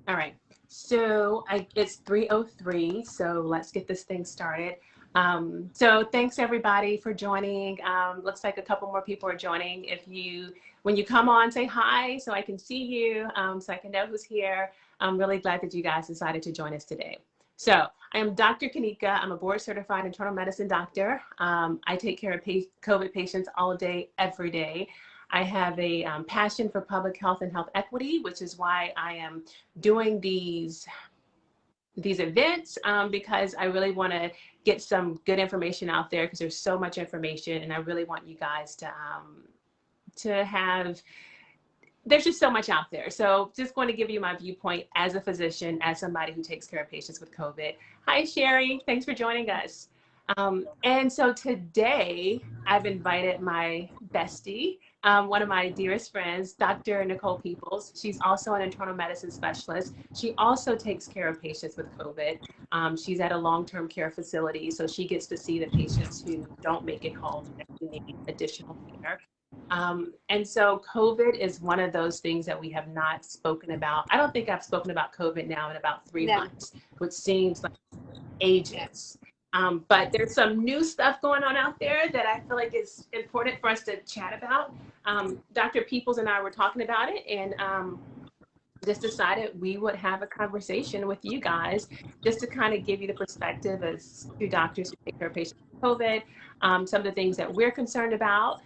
All right. So it's 3:03. So let's get this thing started. So thanks everybody for joining. Looks like a couple more people are joining. When you come on, say hi so I can see you, so I can know who's here. I'm really glad that you guys decided to join us today. So I am Dr. Kanika. I'm a board certified internal medicine doctor. I take care of COVID patients all day, every day. I have a passion for public health and health equity, which is why I am doing these events, because I really want to get some good information out there, because there's so much information and I really want you guys to have, there's just so much out there. So just going to give you my viewpoint as a physician, as somebody who takes care of patients with COVID. Hi, Sherry. Thanks for joining us. And so today I've invited my bestie, one of my dearest friends, Dr. Nicole Peoples. She's also an internal medicine specialist. She also takes care of patients with COVID. She's at a long-term care facility, so she gets to see the patients who don't make it home and who need additional care. And so COVID is one of those things that we have not spoken about. I don't think I've spoken about COVID now in about 3 months, which seems like ages. But there's some new stuff going on out there that I feel like is important for us to chat about. Dr. Peoples and I were talking about it, and just decided we would have a conversation with you guys just to kind of give you the perspective as two doctors who take care of patients with COVID, some of the things that we're concerned about,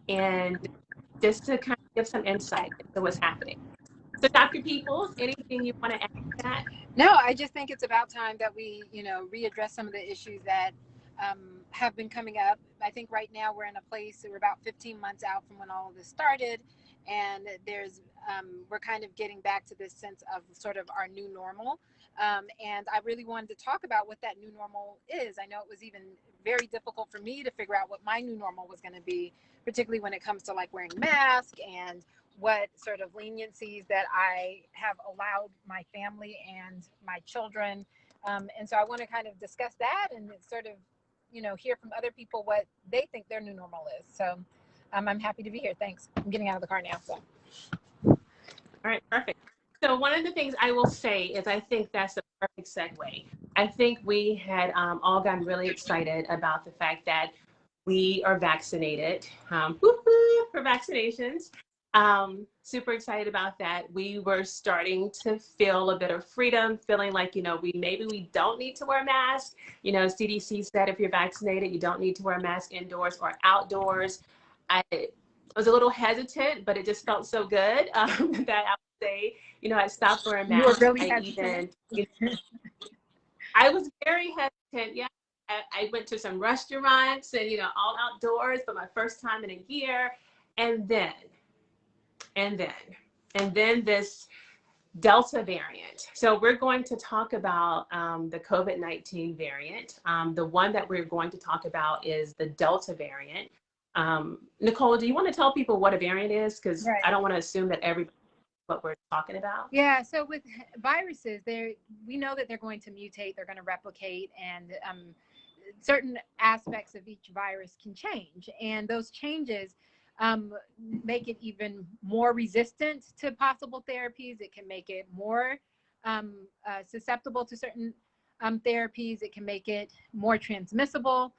and just to kind of give some insight into what's happening. So Dr. Peoples, anything you want to add to that? No, I just think it's about time that we, readdress some of the issues that have been coming up. I think right now we're in a place, we're about 15 months out from when all of this started, and we're kind of getting back to this sense of sort of our new normal. And I really wanted to talk about what that new normal is. I know it was even very difficult for me to figure out what my new normal was going to be, particularly when it comes to like wearing masks and what sort of leniencies that I have allowed my family and my children. And so I want to kind of discuss that and sort of, hear from other people what they think their new normal is. So I'm happy to be here. Thanks. I'm getting out of the car now. So. All right, perfect. So one of the things I will say is I think that's a perfect segue. I think we had all gotten really excited about the fact that we are vaccinated, for vaccinations. Super excited about that. We were starting to feel a bit of freedom, feeling like, we don't need to wear a mask. CDC said if you're vaccinated, you don't need to wear a mask indoors or outdoors. I was a little hesitant, but it just felt so good that I would say, I stopped wearing masks. You were really hesitant. I was very hesitant. Yeah. I went to some restaurants and, all outdoors for my first time in a year. And then this Delta variant. So we're going to talk about the COVID-19 variant. The one that we're going to talk about is the Delta variant. Nicole, do you want to tell people what a variant is? Because I don't want to assume that everybody knows what we're talking about. Yeah, so with viruses, we know that they're going to mutate, they're going to replicate, and certain aspects of each virus can change. And those changes make it even more resistant to possible therapies. It can make it more susceptible to certain therapies. It can make it more transmissible.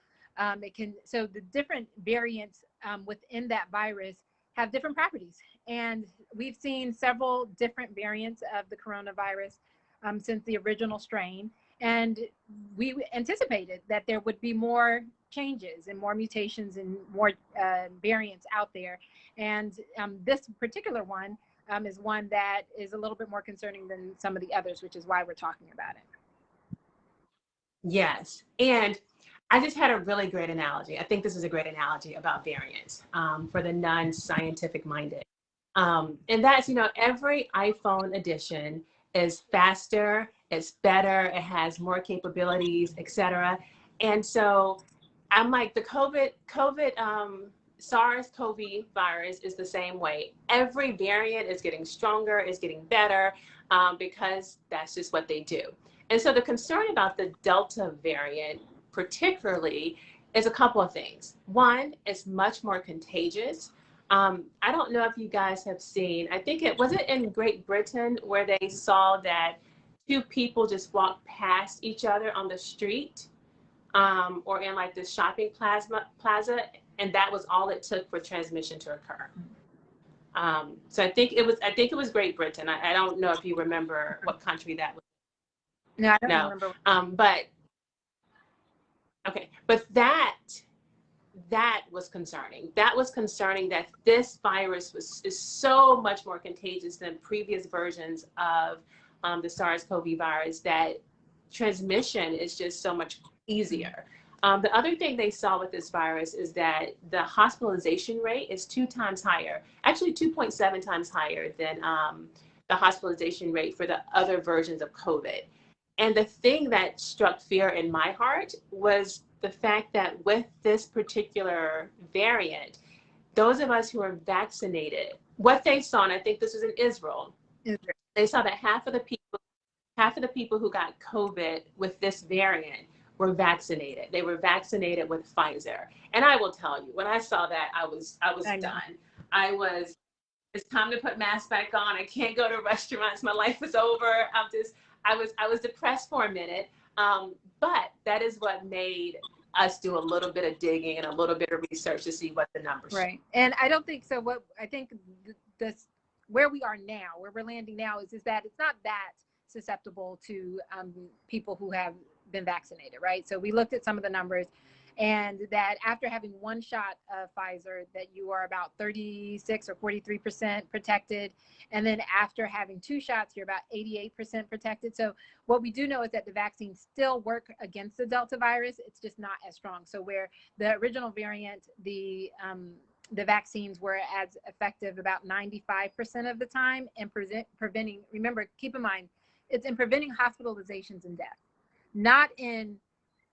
So the different variants within that virus have different properties. And we've seen several different variants of the coronavirus since the original strain. And we anticipated that there would be more changes and more mutations and more variants out there. And this particular one is one that is a little bit more concerning than some of the others, which is why we're talking about it. Yes. And I just had a really great analogy. I think this is a great analogy about variants for the non-scientific minded. And that's, every iPhone edition is faster, it's better, it has more capabilities, etc. And so I'm like, the SARS-CoV virus is the same way. Every variant is getting stronger, is getting better, because that's just what they do. And so the concern about the Delta variant particularly is a couple of things. One, it's much more contagious. I don't know if you guys have seen, I think it was it in Great Britain where they saw that two people just walked past each other on the street, or in like the shopping plaza, and that was all it took for transmission to occur. So I think it was Great Britain. I don't know if you remember what country that was. No, I don't No. remember. But okay, but that was concerning. That was concerning that this virus is so much more contagious than previous versions of the SARS-CoV virus, that transmission is just so much easier. The other thing they saw with this virus is that the hospitalization rate is 2 times higher, actually 2.7 times higher than the hospitalization rate for the other versions of COVID. And the thing that struck fear in my heart was the fact that with this particular variant, those of us who are vaccinated, what they saw, and I think this was in Israel, they saw that half of the people who got COVID with this variant were vaccinated. They were vaccinated with Pfizer. And I will tell you, when I saw that, I was done. It's time to put masks back on. I can't go to restaurants. My life is over. I was depressed for a minute. But that is what made us do a little bit of digging and a little bit of research to see what the numbers show. Right. And I don't think so. What I think this where we are now, where we're landing now, is that it's not that susceptible to people who have been vaccinated, right? So we looked at some of the numbers, and that after having one shot of Pfizer, that you are about 36 or 43% protected. And then after having 2 shots, you're about 88% protected. So what we do know is that the vaccines still work against the Delta virus. It's just not as strong. So where the original variant, the vaccines were as effective about 95% of the time in preventing, remember, keep in mind, it's in preventing hospitalizations and death, not in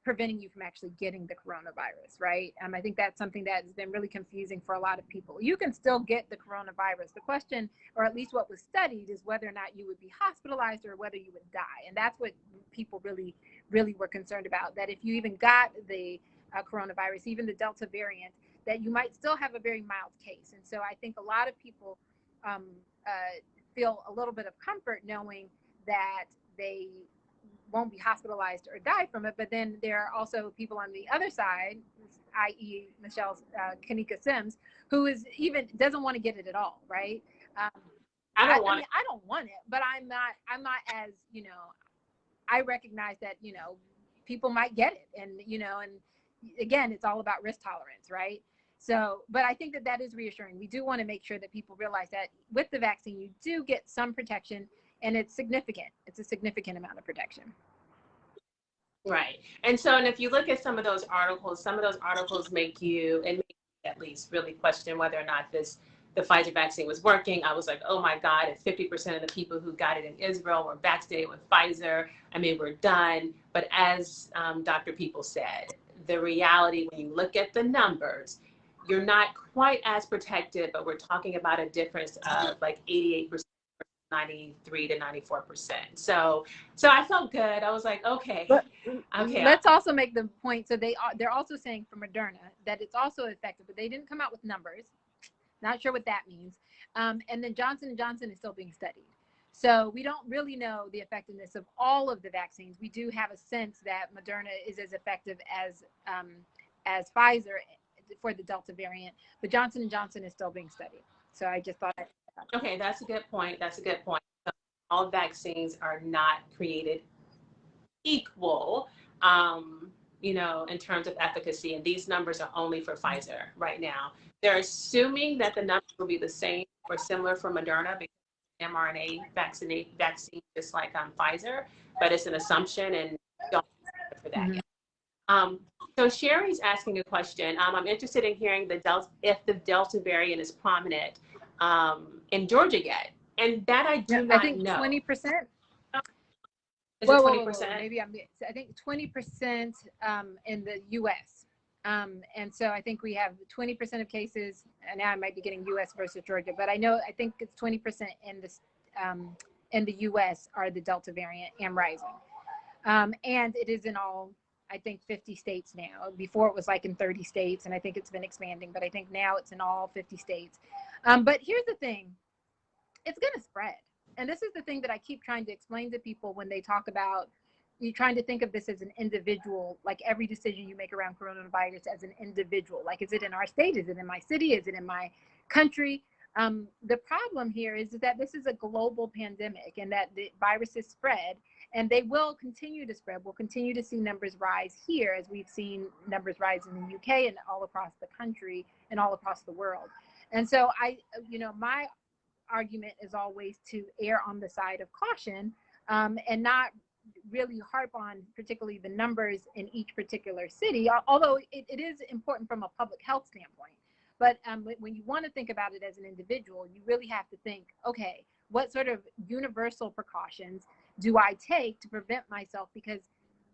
preventing you from actually getting the coronavirus, right? I think that's something that has been really confusing for a lot of people. You can still get the coronavirus. The question, or at least what was studied, is whether or not you would be hospitalized or whether you would die. And that's what people really, really were concerned about, that if you even got the coronavirus, even the Delta variant, that you might still have a very mild case. And so I think a lot of people feel a little bit of comfort knowing that they won't be hospitalized or die from it. But then there are also people on the other side, i.e. Michelle's Kanika Sims, who doesn't want to get it at all, right? I don't want it, but I'm not as, I recognize that, people might get it, and again, it's all about risk tolerance, right? So, but I think that is reassuring. We do want to make sure that people realize that with the vaccine, you do get some protection, and it's significant. It's a significant amount of protection. Right. And if you look at some of those articles make you, and at least, really question whether or not the Pfizer vaccine was working. I was like, oh my God, if 50% of the people who got it in Israel were vaccinated with Pfizer, we're done. But as Dr. People said, the reality, when you look at the numbers, you're not quite as protected, but we're talking about a difference of like 88%, 93 to 94%. So I felt good. I was like, okay. Let's also make the point. So they're also saying for Moderna that it's also effective, but they didn't come out with numbers. Not sure what that means. And then Johnson & Johnson is still being studied. So we don't really know the effectiveness of all of the vaccines. We do have a sense that Moderna is as effective as Pfizer for the Delta variant, but Johnson & Johnson is still being studied. So I just thought. Okay, that's a good point. All vaccines are not created equal, in terms of efficacy, and these numbers are only for Pfizer right now. They're assuming that the numbers will be the same or similar for Moderna because mRNA vaccine, just like Pfizer, but it's an assumption, and don't for that yet. So Sherry's asking a question. I'm interested in hearing if the Delta variant is prominent in Georgia yet, and that I do not know. 20%. Is it 20%? Maybe I think 20% in the U.S. And so I think we have 20% of cases, and now I might be getting U.S. versus Georgia, but I think it's 20% in the U.S. are the Delta variant and rising. And it is in all, I think 50 states now. Before it was like in 30 states, and I think it's been expanding, but I think now it's in all 50 states. But here's the thing, it's going to spread. And this is the thing that I keep trying to explain to people when they talk about you trying to think of this as an individual, like every decision you make around coronavirus as an individual. Like, is it in our state? Is it in my city? Is it in my country? The problem here is that this is a global pandemic and that the viruses spread, and they will continue to spread. We'll continue to see numbers rise here as we've seen numbers rise in the UK and all across the country and all across the world. And so my argument is always to err on the side of caution, and not really harp on particularly the numbers in each particular city, although it is important from a public health standpoint. But when you want to think about it as an individual, you really have to think, okay, what sort of universal precautions do I take to prevent myself? Because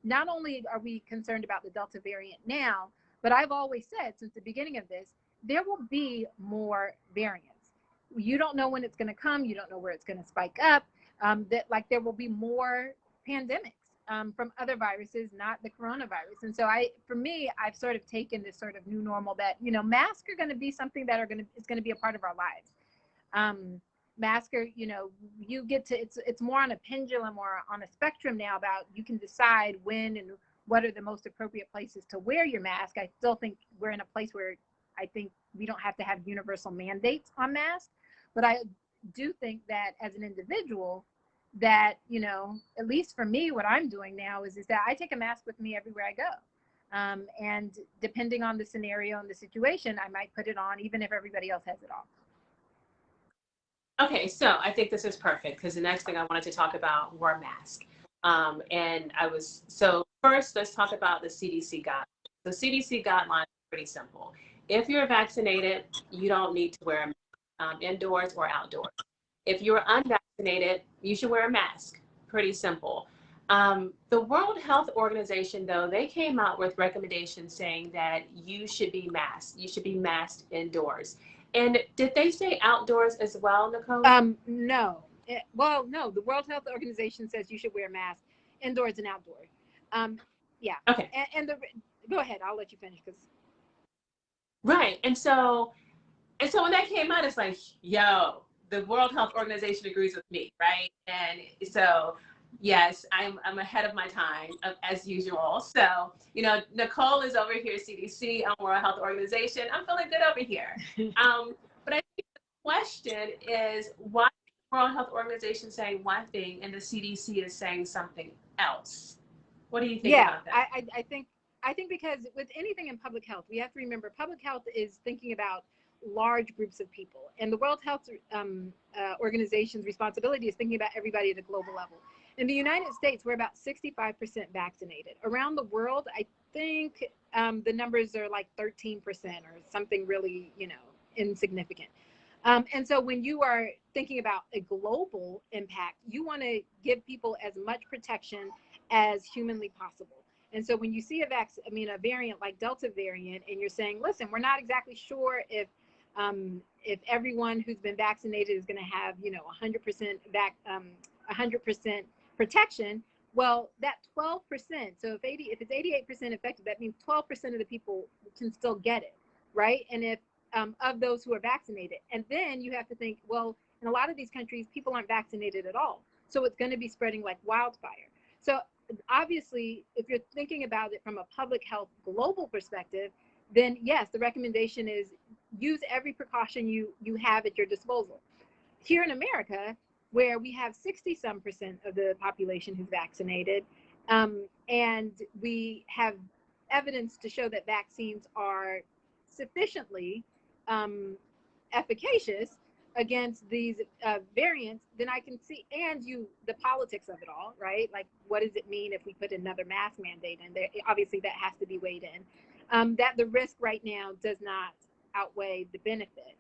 not only are we concerned about the Delta variant now, but I've always said since the beginning of this, there will be more variants. You don't know when it's going to come. You don't know where it's going to spike up. There will be more pandemics from other viruses, not the coronavirus. And so for me, I've sort of taken this sort of new normal that, masks are going to be something that it's going to be a part of our lives. Masks are, you get to, it's more on a pendulum or on a spectrum now about you can decide when and what are the most appropriate places to wear your mask. I still think we're in a place where I think we don't have to have universal mandates on masks, but I do think that as an individual, that, at least for me, what I'm doing now is that I take a mask with me everywhere I go. And depending on the scenario and the situation, I might put it on even if everybody else has it off. Okay, so I think this is perfect because the next thing I wanted to talk about were masks. So first, let's talk about the CDC guidelines. The CDC guidelines are pretty simple. If you're vaccinated, you don't need to wear a mask, indoors or outdoors. If you're unvaccinated, you should wear a mask. Pretty simple. The World Health Organization, though, they came out with recommendations saying that you should be masked. You should be masked indoors. And did they say outdoors as well, Nicole? No. No. The World Health Organization says you should wear masks indoors and outdoors. Yeah. Okay. Go ahead. I'll let you finish. Right. And so when that came out, it's like, yo, the World Health Organization agrees with me, right? And so, yes, I'm ahead of my time as usual. So, Nicole is over here, CDC, on World Health Organization. I'm feeling good over here. But I think the question is, why is the World Health Organization saying one thing and the CDC is saying something else? What do you think about that? I think because with anything in public health, we have to remember public health is thinking about large groups of people, and the World Health Organization's responsibility is thinking about everybody at a global level. In the United States, we're about 65% vaccinated. Around the world, I think the numbers are like 13% or something really, insignificant. And so when you are thinking about a global impact, you want to give people as much protection as humanly possible. And so when you see a variant like Delta variant, and you're saying, listen, we're not exactly sure if everyone who's been vaccinated is going to have, 100% 100% protection. Well, that 12%. So if it's 88% effective, that means 12% of the people can still get it, right? And if of those who are vaccinated, and then you have to think, well, in a lot of these countries, people aren't vaccinated at all, so it's going to be spreading like wildfire. So obviously, if you're thinking about it from a public health global perspective, then yes, the recommendation is use every precaution you have at your disposal. Here in America, where we have 60-some% of the population who's vaccinated, and we have evidence to show that vaccines are sufficiently efficacious against these variants, then I can see, and the politics of it all, right? Like, what does it mean if we put another mask mandate in there? Obviously, that has to be weighed in. That the risk right now does not outweigh the benefit.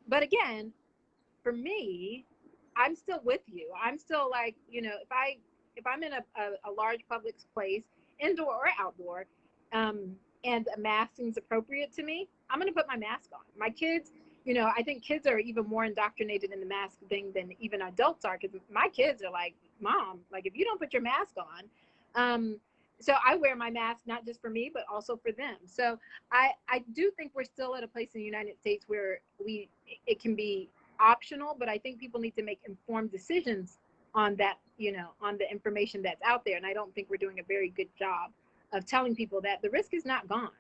But again, for me, I'm still with you. I'm still like, if I'm in a large public place, indoor or outdoor, and a mask seems appropriate to me, I'm going to put my mask on. My kids, I think kids are even more indoctrinated in the mask thing than even adults are, because my kids are like, Mom, like, if you don't put your mask on. so I wear my mask, not just for me, but also for them. So I do think we're still at a place in the United States where it can be optional, but I think people need to make informed decisions on that, on the information that's out there. And I don't think we're doing a very good job of telling people that the risk is not gone.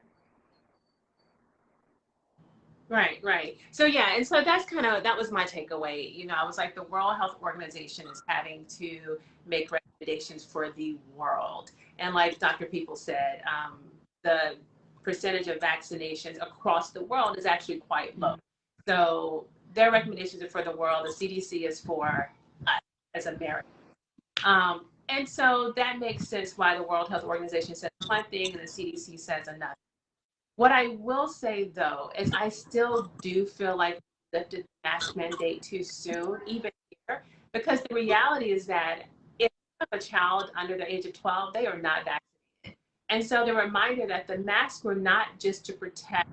Right. So yeah, and so that was my takeaway. I was like, the World Health Organization is having to make recommendations for the world. And like Dr. People said, the percentage of vaccinations across the world is actually quite low. So their recommendations are for the world. The CDC is for us as Americans. And so that makes sense why the World Health Organization says one thing and the CDC says another. What I will say, though, is I still do feel like we lifted the mask mandate too soon, even here, because the reality is that if you have a child under the age of 12, they are not vaccinated. And so the reminder that the masks were not just to protect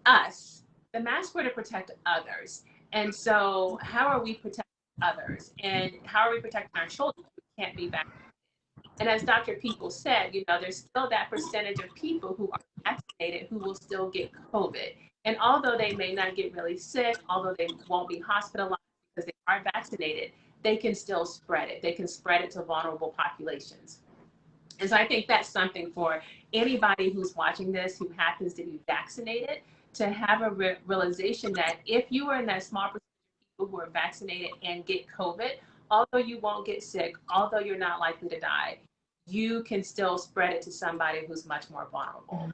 us, the masks were to protect others. And so how are we protecting others? And how are we protecting our children who can't be vaccinated? And as Dr. People said, there's still that percentage of people who are vaccinated who will still get COVID. And although they may not get really sick, although they won't be hospitalized because they are vaccinated, they can still spread it. They can spread it to vulnerable populations. And so I think that's something for anybody who's watching this who happens to be vaccinated to have a realization that if you are in that small percentage of people who are vaccinated and get COVID, although you won't get sick, although you're not likely to die, you can still spread it to somebody who's much more vulnerable.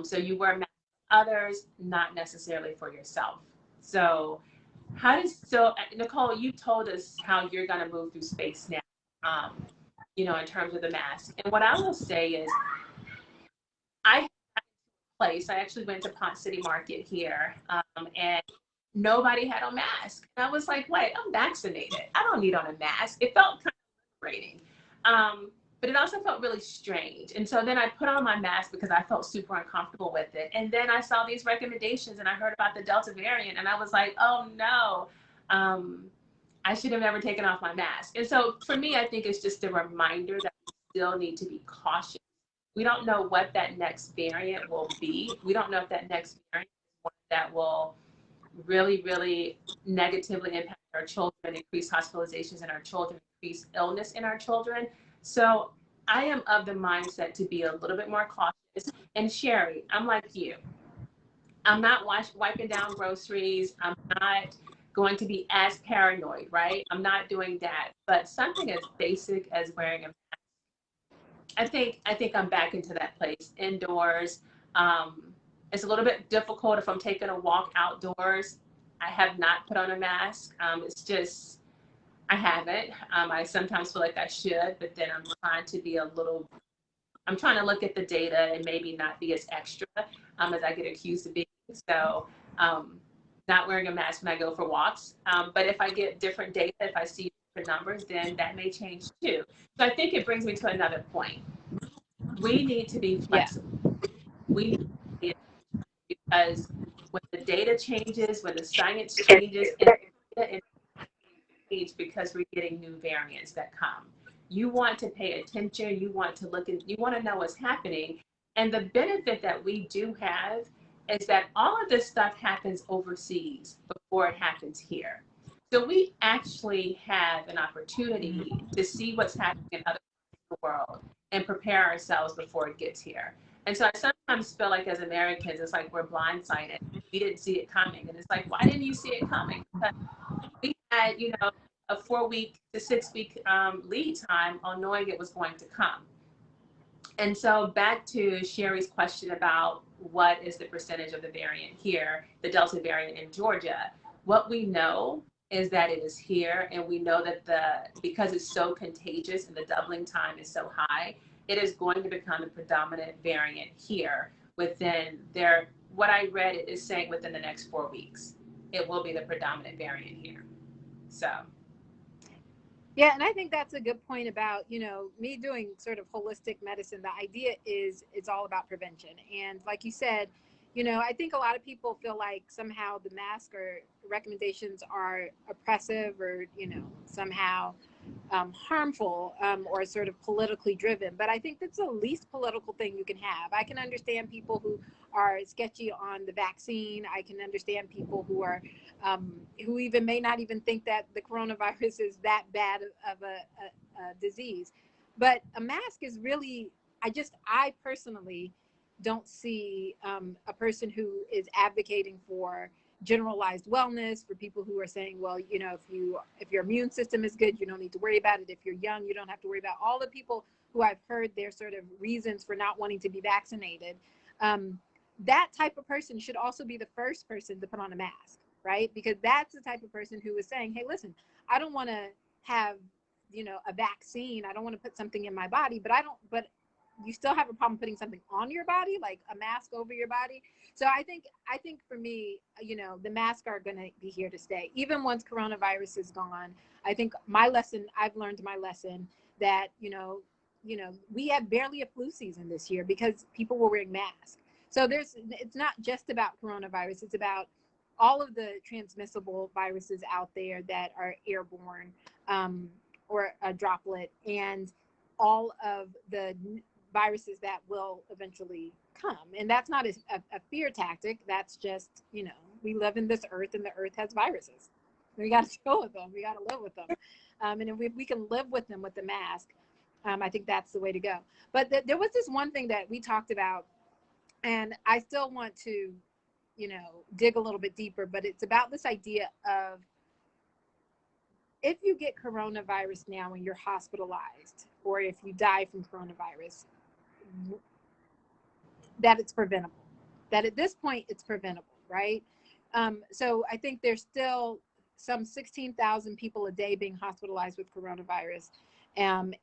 So you wear masks for others, not necessarily for yourself. So Nicole, you told us how you're going to move through space now, in terms of the mask. And what I will say is, I actually went to Pont City Market here, and nobody had a mask. And I was like, wait, I'm vaccinated. I don't need on a mask. It felt kind of liberating. But it also felt really strange. And so then I put on my mask because I felt super uncomfortable with it. And then I saw these recommendations and I heard about the Delta variant and I was like, oh no, I should have never taken off my mask. And so for me, I think it's just a reminder that we still need to be cautious. We don't know what that next variant will be. We don't know if that next variant is one that will really, really negatively impact our children, increase hospitalizations in our children, increase illness in our children. So I am of the mindset to be a little bit more cautious. And Sherry, I'm like you. I'm not wiping down groceries. I'm not going to be as paranoid, right? I'm not doing that. But something as basic as wearing a mask, I think I'm back into that place indoors. It's a little bit difficult if I'm taking a walk outdoors. I have not put on a mask. It's just, I haven't. I sometimes feel like I should, but then I'm trying to look at the data and maybe not be as extra as I get accused of being. So not wearing a mask when I go for walks. But if I get different data, if I see different numbers, then that may change too. So I think it brings me to another point. We need to be flexible. Yeah. We need to be, because when the data changes, when the science changes, and because we're getting new variants that come. You want to pay attention, you want to look at, you want to know what's happening. And the benefit that we do have is that all of this stuff happens overseas before it happens here. So we actually have an opportunity to see what's happening in other parts of the world and prepare ourselves before it gets here. And so I sometimes feel like as Americans, it's like we're blindsided. We didn't see it coming. And it's like, why didn't you see it coming? Because we had, a 4-week to 6-week lead time on knowing it was going to come. And so back to Sherry's question about what is the percentage of the variant here, the Delta variant in Georgia. What we know is that it is here, and we know that because it's so contagious and the doubling time is so high, it is going to become the predominant variant here what I read it is saying within the next 4 weeks, it will be the predominant variant here. So. Yeah, and I think that's a good point about, me doing sort of holistic medicine. The idea is it's all about prevention. And like you said, I think a lot of people feel like somehow the mask or recommendations are oppressive or, somehow harmful or sort of politically driven. But I think that's the least political thing you can have. I can understand people who are sketchy on the vaccine. I can understand people who are who even may not even think that the coronavirus is that bad of a disease. But a mask is really, I personally don't see a person who is advocating for generalized wellness, for people who are saying, well, you know, if your immune system is good, you don't need to worry about it. If you're young, you don't have to worry about all the people who I've heard their sort of reasons for not wanting to be vaccinated. That type of person should also be the first person to put on a mask, right? Because that's the type of person who is saying, hey, listen, I don't want to have, you know, a vaccine. I don't want to put something in my body, but you still have a problem putting something on your body, like a mask over your body. So I think for me, you know, the masks are going to be here to stay. Even once coronavirus is gone, I think I've learned my lesson that, you know, we had barely a flu season this year because people were wearing masks. So it's not just about coronavirus. It's about all of the transmissible viruses out there that are airborne or a droplet, and all of the viruses that will eventually come. And that's not a fear tactic. That's just, you know, we live in this earth and the earth has viruses. We got to deal with them. We got to live with them. And if we can live with them with the mask, I think that's the way to go. But there was this one thing that we talked about, and I still want to, you know, dig a little bit deeper, but it's about this idea of, if you get coronavirus now and you're hospitalized, or if you die from coronavirus, that it's preventable. That at this point it's preventable, right? So I think there's still some 16,000 people a day being hospitalized with coronavirus. And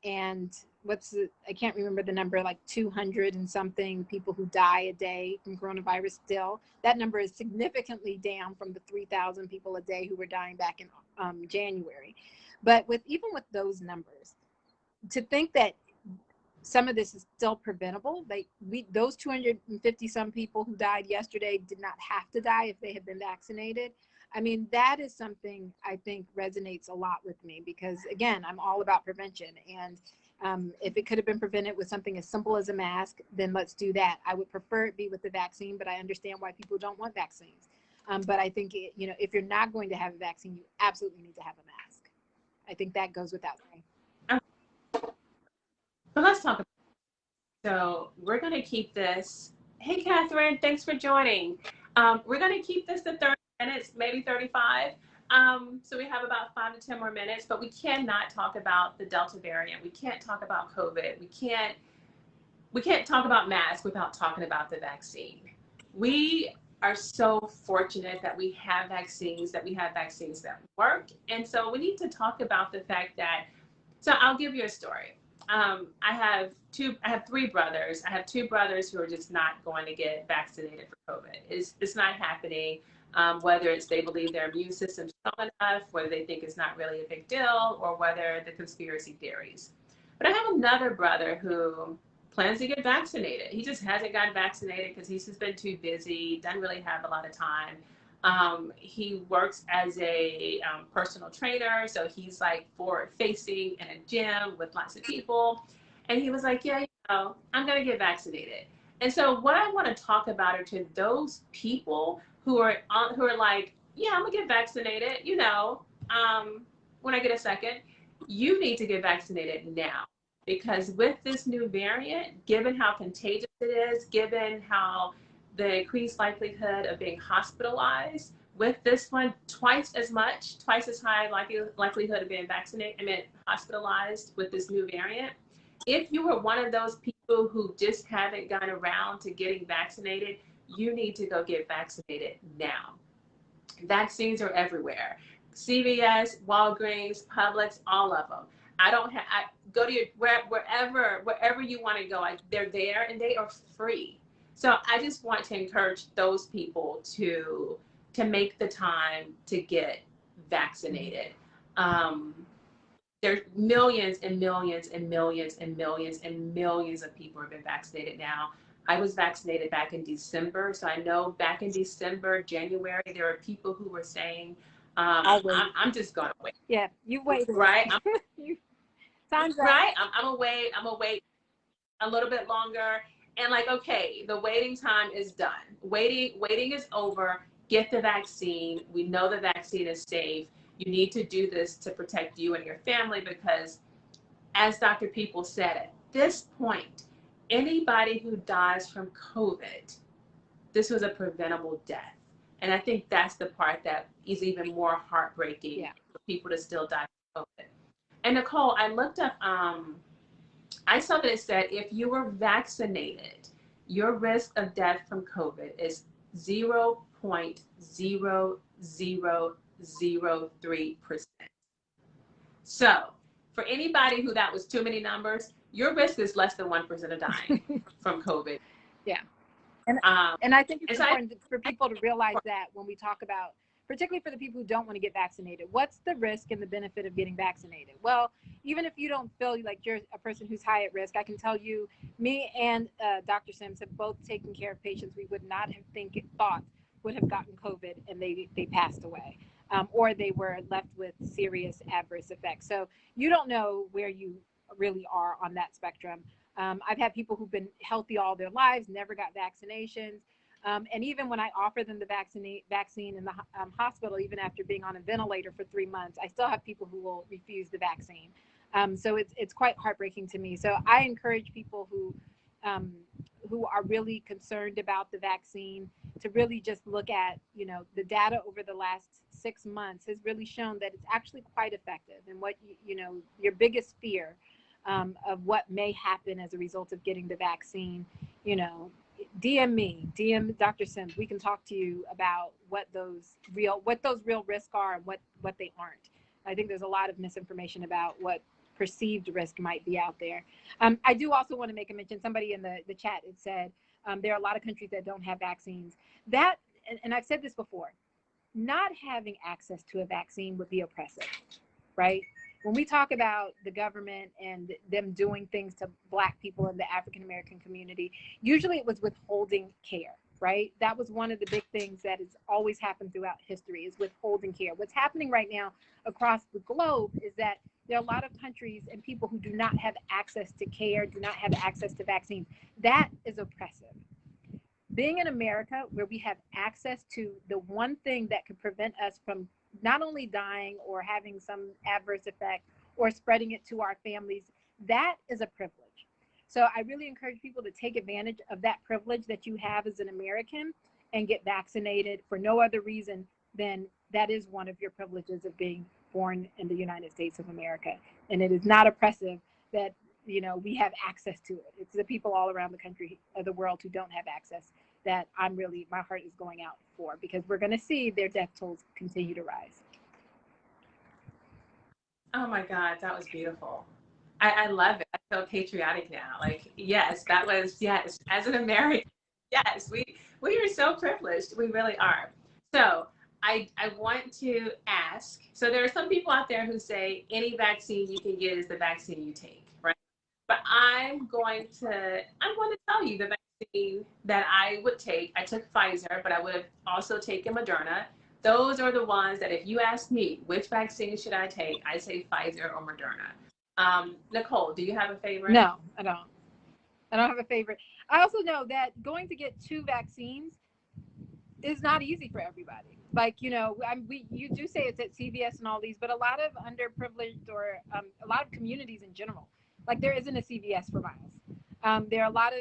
I can't remember the number, like 200 and something people who die a day from coronavirus still. That number is significantly down from the 3,000 people a day who were dying back in January. But even with those numbers, to think that some of this is still preventable, those 250 some people who died yesterday did not have to die if they had been vaccinated. I mean, that is something I think resonates a lot with me, because again, I'm all about prevention. And if it could have been prevented with something as simple as a mask, then let's do that. I would prefer it be with the vaccine, but I understand why people don't want vaccines. But I think, you know, if you're not going to have a vaccine, you absolutely need to have a mask. I think that goes without saying. So let's talk about it. So we're going to keep this. Hey, Catherine, thanks for joining. We're going to keep this to 30 minutes, maybe 35. So we have about 5 to 10 more minutes, but we cannot talk about the Delta variant. We can't talk about COVID. We can't talk about masks without talking about the vaccine. We are so fortunate that we have vaccines that work. And so we need to talk about the fact that, so I'll give you a story. I have 3 brothers. I have 2 brothers who are just not going to get vaccinated for COVID. It's not happening. Whether it's they believe their immune system's strong enough, whether they think it's not really a big deal, or whether the conspiracy theories. But I have another brother who plans to get vaccinated. He just hasn't gotten vaccinated because he's just been too busy, doesn't really have a lot of time. He works as a personal trainer, so he's like forward facing in a gym with lots of people. And he was like, yeah, you know, I'm going to get vaccinated. And so what I want to talk about are to those people who are like, yeah, I'm going to get vaccinated, you know, when I get a second. You need to get vaccinated now, because with this new variant, given how contagious it is, given how the increased likelihood of being hospitalized, with this one, twice as high likelihood of being hospitalized with this new variant. If you were one of those people who just haven't gotten around to getting vaccinated, you need to go get vaccinated now. Vaccines are everywhere. CVS, Walgreens, Publix, all of them. Go to wherever you want to go. They're there and they are free. So I just want to encourage those people to make the time to get vaccinated. There's millions and millions and millions and millions and millions of people have been vaccinated now. I was vaccinated back in December. So I know back in December, January, there were people who were saying I'm just gonna wait. Yeah, you waited. Right? Time's up. Right? I'm gonna wait. I'm gonna wait a little bit longer. And like, okay, the waiting time is done. Waiting is over. Get the vaccine. We know the vaccine is safe. You need to do this to protect you and your family because, as Dr. People said, at this point, anybody who dies from COVID, this was a preventable death. And I think that's the part that is even more heartbreaking for people to still die from COVID. And Nicole, I looked up, I saw that it said if you were vaccinated, your risk of death from COVID is 0.00003%. So for anybody who that was too many numbers, your risk is less than 1% of dying from COVID. Yeah. And I think it's important for people to realize that when we talk about, particularly for the people who don't want to get vaccinated, what's the risk and the benefit of getting vaccinated? Well, even if you don't feel like you're a person who's high at risk, I can tell you, me and Dr. Sims have both taken care of patients we would not have thought would have gotten COVID and they passed away. Or they were left with serious adverse effects. So you don't know where you really are on that spectrum. I've had people who've been healthy all their lives, never got vaccinations. And even when I offer them the vaccine in the hospital, even after being on a ventilator for 3 months, I still have people who will refuse the vaccine. So it's quite heartbreaking to me. So I encourage people who are really concerned about the vaccine to really just look at, the data over the last 6 months has really shown that it's actually quite effective. And what, your biggest fear of what may happen as a result of getting the vaccine, DM Dr. Sims. We can talk to you about what those real risks are and what they aren't. I think there's a lot of misinformation about what perceived risk might be out there. I do also want to make a mention, somebody in the chat had said there are a lot of countries that don't have vaccines. And I've said this before, not having access to a vaccine would be oppressive, right? When we talk about the government and them doing things to Black people in the African American community, usually it was withholding care, right? That was one of the big things that has always happened throughout history, is withholding care. What's happening right now across the globe is that there are a lot of countries and people who do not have access to care, do not have access to vaccines. That is oppressive. Being in America, where we have access to the one thing that could prevent us from not only dying or having some adverse effect or spreading it to our families, that is a privilege. So I really encourage people to take advantage of that privilege that you have as an American and get vaccinated for no other reason than that is one of your privileges of being born in the United States of America. And it is not oppressive that, we have access to it. It's the people all around the country, of the world, who don't have access that my heart is going out for, because we're going to see their death tolls continue to rise. Oh my God, that was beautiful. I love it. I feel patriotic now. Like, yes, as an American, yes, we are so privileged. We really are. So I want to ask, so there are some people out there who say any vaccine you can get is the vaccine you take, right? But I'm going to tell you the vaccine that I would take. I took Pfizer, but I would have also taken Moderna. Those are the ones that if you ask me, which vaccine should I take, I say Pfizer or Moderna. Nicole, do you have a favorite? No, I don't. I don't have a favorite. I also know that going to get 2 vaccines is not easy for everybody. Like, you do say it's at CVS and all these, but a lot of underprivileged or a lot of communities in general, like there isn't a CVS for miles. There are a lot of,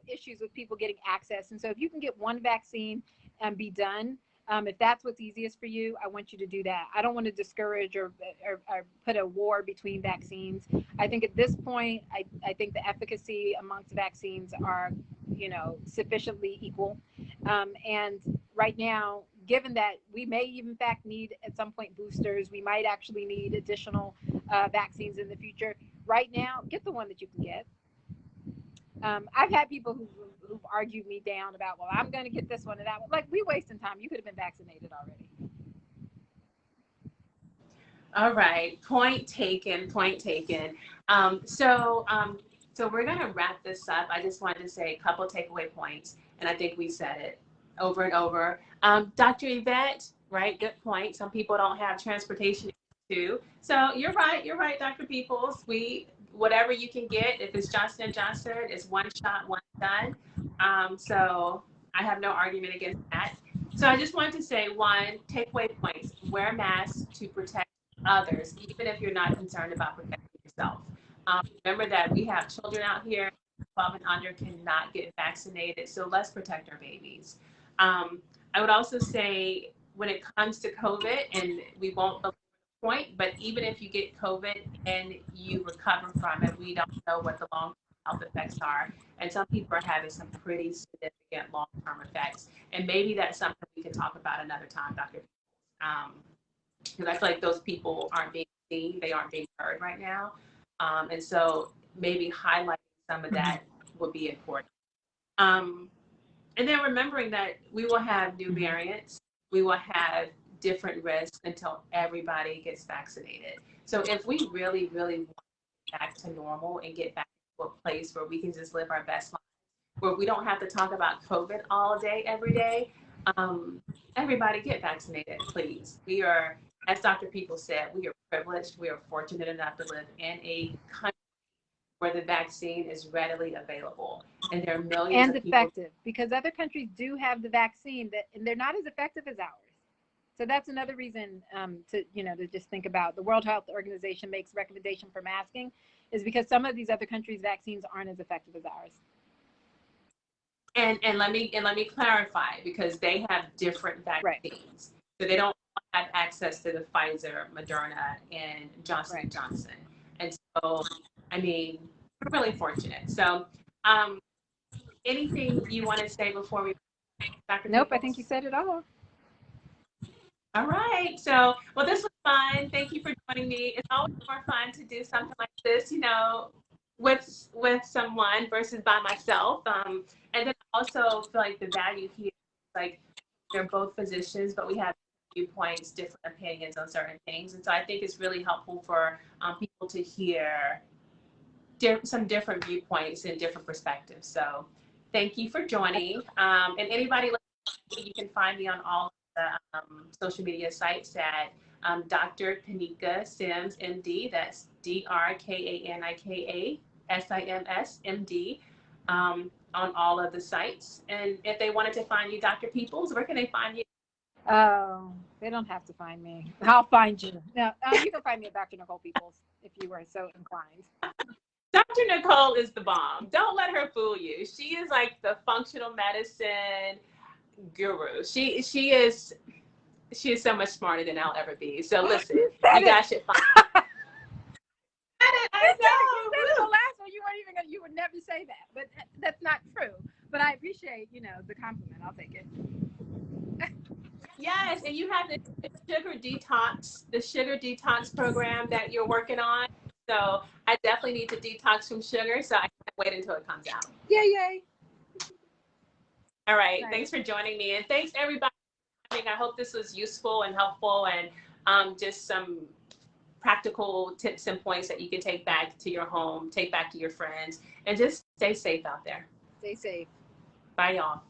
issues with people getting access. And so if you can get 1 vaccine and be done, if that's what's easiest for you, I want you to do that. I don't want to discourage or put a war between vaccines. I think at this point, I think the efficacy amongst vaccines are, sufficiently equal. And right now, given that we may in fact need at some point boosters, we might actually need additional vaccines in the future. Right now, get the one that you can get. I've had people who've argued me down about, well, I'm going to get this one and that one. Like, we're wasting time. You could have been vaccinated already. All right. Point taken. So we're going to wrap this up. I just wanted to say a couple takeaway points, and I think we said it over and over. Dr. Yvette, right? Good point. Some people don't have transportation too. So you're right, Dr. Peoples. Whatever you can get, if it's Johnson & Johnson, it's one shot, one done. So I have no argument against that. So I just wanted to say, one, takeaway points: wear masks to protect others, even if you're not concerned about protecting yourself. Remember that we have children out here, 12 and under cannot get vaccinated, so let's protect our babies. I would also say, when it comes to COVID, and we won't belabor the point, but even if you get COVID and you recover from it, we don't know what the long-term health effects are. And some people are having some pretty significant long-term effects. And maybe that's something we can talk about another time, Dr. Because I feel like those people aren't being seen, they aren't being heard right now. And so maybe highlighting some of that would be important. And then remembering that we will have new variants, we will have different risks until everybody gets vaccinated. So if we really, really want to get back to normal and get back to a place where we can just live our best life, where we don't have to talk about COVID all day, every day, everybody get vaccinated, please. We are, as Dr. People said, we are privileged. We are fortunate enough to live in a country where the vaccine is readily available. And there are millions and of people. effective, because other countries do have the vaccine and they're not as effective as ours. So that's another reason to just think about. The World Health Organization makes recommendation for masking is because some of these other countries' vaccines aren't as effective as ours. And let me clarify, because they have different vaccines. Right. So they don't have access to the Pfizer, Moderna, and Johnson & Johnson. And so, I mean, we're really fortunate. So anything you want to say before we, Dr. Nope, Peoples? I think you said it all. All right. So, well, this was fun. Thank you for joining me. It's always more fun to do something like this, with someone versus by myself. And then I also feel like the value here, like, they're both physicians, but we have viewpoints, different opinions on certain things. And so I think it's really helpful for people to hear some different viewpoints and different perspectives. So thank you for joining. And anybody, you can find me on all the social media sites at Dr. Kanika Sims, MD. That's DrKanika Sims, MD, on all of the sites. And if they wanted to find you, Dr. Peoples, where can they find you? Oh, they don't have to find me. I'll find you. No, you can find me at Dr. Nicole Peoples if you were so inclined. Dr. Nicole is the bomb. Don't let her fool you. She is like the functional medicine guru. She is so much smarter than I'll ever be. So listen, you guys should find. I know. You said the last one. You would never say that, but that's not true. But I appreciate, the compliment. I'll take it. Yes, and you have the sugar detox program that you're working on. So I definitely need to detox from sugar. So I can't wait until it comes out. Yay. All right. Thanks for joining me. And thanks everybody. I hope this was useful and helpful, and just some practical tips and points that you can take back to your home, take back to your friends, and just stay safe out there. Stay safe. Bye, y'all.